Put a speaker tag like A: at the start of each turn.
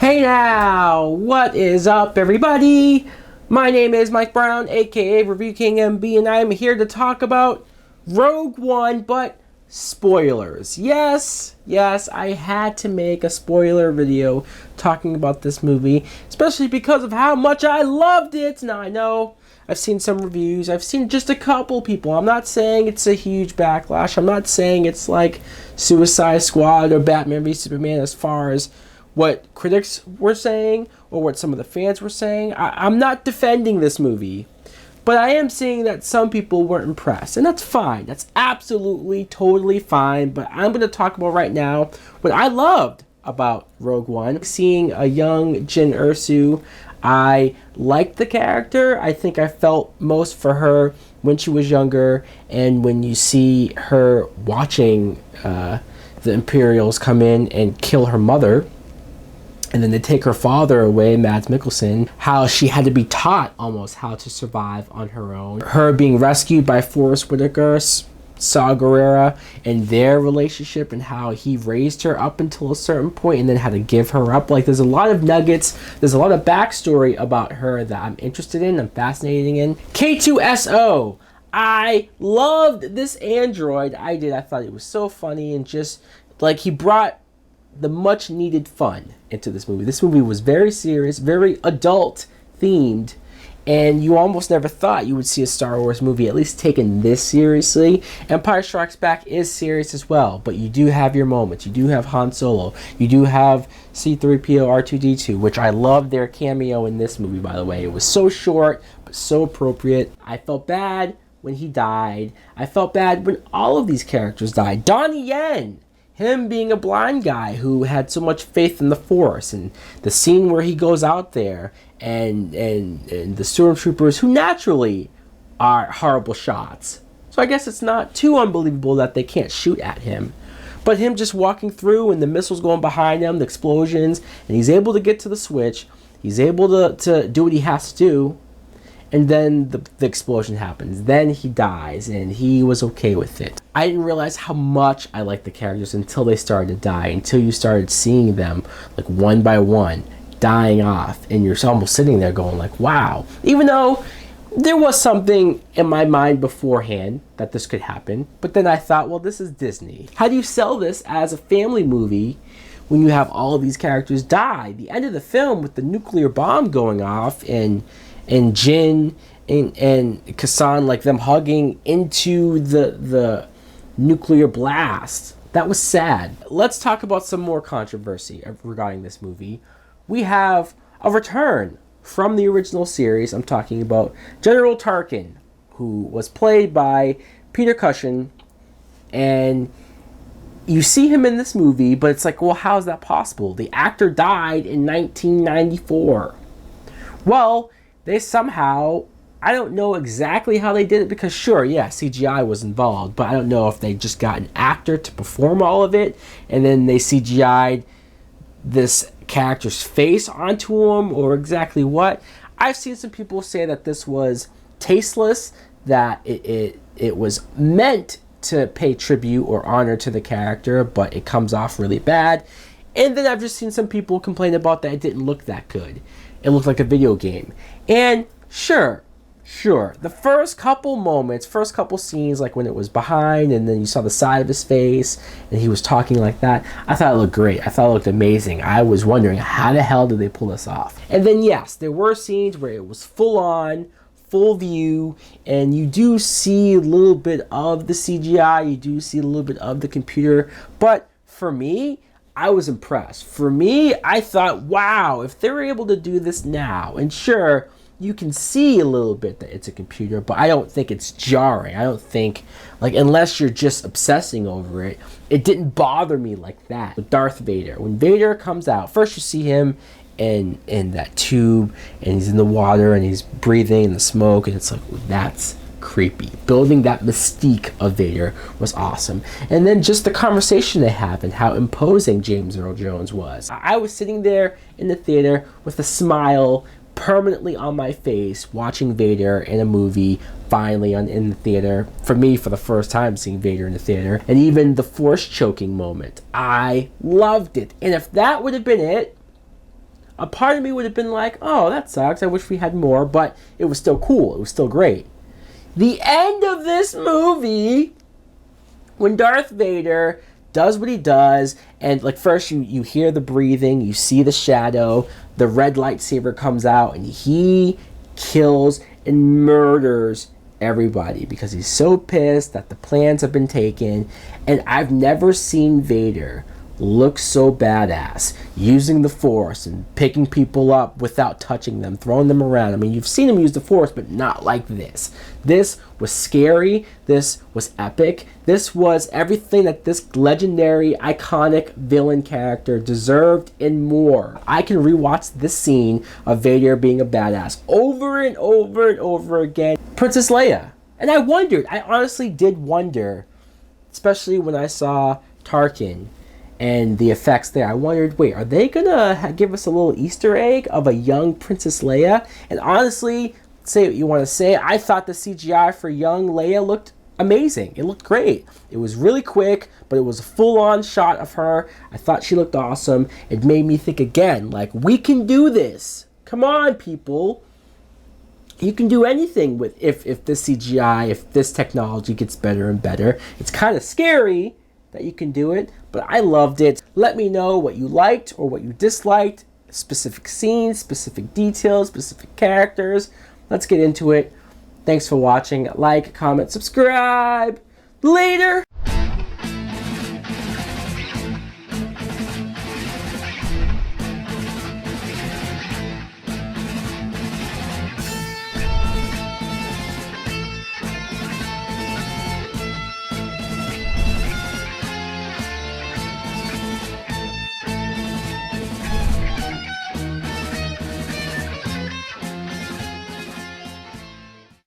A: Hey now, what is up everybody? My name is Mike Brown, aka ReviewKingMB, and I'm here to talk about Rogue One, but spoilers. Yes, I had to make a spoiler video talking about this movie, especially because of how much I loved it. Now I know I've seen some reviews, I've seen just a couple people. I'm not saying it's a huge backlash. I'm not saying it's like Suicide Squad or Batman v Superman as far as what critics were saying or what some of the fans were saying. I'm not defending this movie, but I am seeing that some people weren't impressed, and that's fine. That's absolutely, totally fine, but I'm going to talk about right now what I loved about Rogue One. Seeing a young Jyn Erso, I liked the character. I think I felt most for her when she was younger, and when you see her watching the Imperials come in and kill her mother, and then they take her father away, Mads Mikkelsen, how she had to be taught almost how to survive on her own. Her being rescued by Forrest Whitaker, Saw Gerrera, and their relationship and how he raised her up until a certain point and then had to give her up. Like, there's a lot of nuggets, there's a lot of backstory about her that I'm interested in, I'm fascinated in. K2SO. I loved this android. I did. I thought it was so funny, and just like he brought the much needed fun into this movie. This movie was very serious, very adult themed, and you almost never thought you would see a Star Wars movie at least taken this seriously. Empire Strikes Back is serious as well, but you do have your moments. You do have Han Solo. You do have C-3PO, R2-D2, which I loved their cameo in this movie, by the way. It was so short, but so appropriate. I felt bad when he died. I felt bad when all of these characters died. Donnie Yen, him being a blind guy who had so much faith in the Force, and the scene where he goes out there and the stormtroopers, who naturally are horrible shots. So I guess it's not too unbelievable that they can't shoot at him. But him just walking through and the missiles going behind him, the explosions, and he's able to get to the switch. He's able to do what he has to do. And then the explosion happens. Then he dies, and he was okay with it. I didn't realize how much I liked the characters until they started to die, until you started seeing them, like, one by one, dying off, and you're almost sitting there going, like, wow. Even though there was something in my mind beforehand that this could happen, but then I thought, well, this is Disney. How do you sell this as a family movie when you have all of these characters die? The end of the film with the nuclear bomb going off, and Jyn and Kassan, like, them hugging into the nuclear blast. That was sad. Let's talk about some more controversy regarding this movie. We have a return from the original series. I'm talking about General Tarkin, who was played by Peter Cushing, and you see him in this movie, but it's like, well, how is that possible? The actor died in 1994. Well, they somehow, I don't know exactly how they did it, because sure, yeah, CGI was involved, but I don't know if they just got an actor to perform all of it, and then they CGI'd this character's face onto him, or exactly what. I've seen some people say that this was tasteless, that it was meant to pay tribute or honor to the character, but it comes off really bad. And then I've just seen some people complain about that it didn't look that good. It looked like a video game. And sure, the first couple moments, first couple scenes, like when it was behind and then you saw the side of his face and he was talking like that, I thought it looked great. I thought it looked amazing. I was wondering, how the hell did they pull this off? And then yes, there were scenes where it was full on, full view, and you do see a little bit of the CGI, you do see a little bit of the computer, but for me, I was impressed. For me, I thought, wow, if they're able to do this now, and sure, you can see a little bit that it's a computer, but I don't think it's jarring. I don't think, like, unless you're just obsessing over it, it didn't bother me like that. With Darth Vader, when Vader comes out, first you see him in that tube, and he's in the water, and he's breathing in the smoke, and it's like, that's creepy. Building that mystique of Vader was awesome. And then just the conversation they have and how imposing James Earl Jones was. I was sitting there in the theater with a smile permanently on my face, watching Vader in a movie, finally in the theater. For me, for the first time seeing Vader in the theater. And even the force choking moment. I loved it. And if that would have been it, a part of me would have been like, oh, that sucks. I wish we had more, but it was still cool. It was still great. The end of this movie, when Darth Vader does what he does, and like first you hear the breathing, you see the shadow, the red lightsaber comes out, and he kills and murders everybody because he's so pissed that the plans have been taken. And I've never seen Vader look so badass using the Force and picking people up without touching them, throwing them around. I mean, you've seen him use the Force, but not like this. This was scary. This was epic. This was everything that this legendary, iconic villain character deserved and more. I can rewatch this scene of Vader being a badass over and over and over again. Princess Leia. And I honestly did wonder, especially when I saw Tarkin and the effects there. I wondered, wait, are they gonna give us a little Easter egg of a young Princess Leia? And honestly, say what you want to say, I thought the CGI for young Leia looked amazing. It looked great. It was really quick, but it was a full-on shot of her. I thought she looked awesome. It made me think again, like, we can do this. Come on, people. You can do anything with if this CGI, if this technology gets better and better. It's kind of scary that you can do it, but I loved it. Let me know what you liked or what you disliked, specific scenes, specific details, specific characters. Let's get into it. Thanks for watching. Like, comment, subscribe. Later!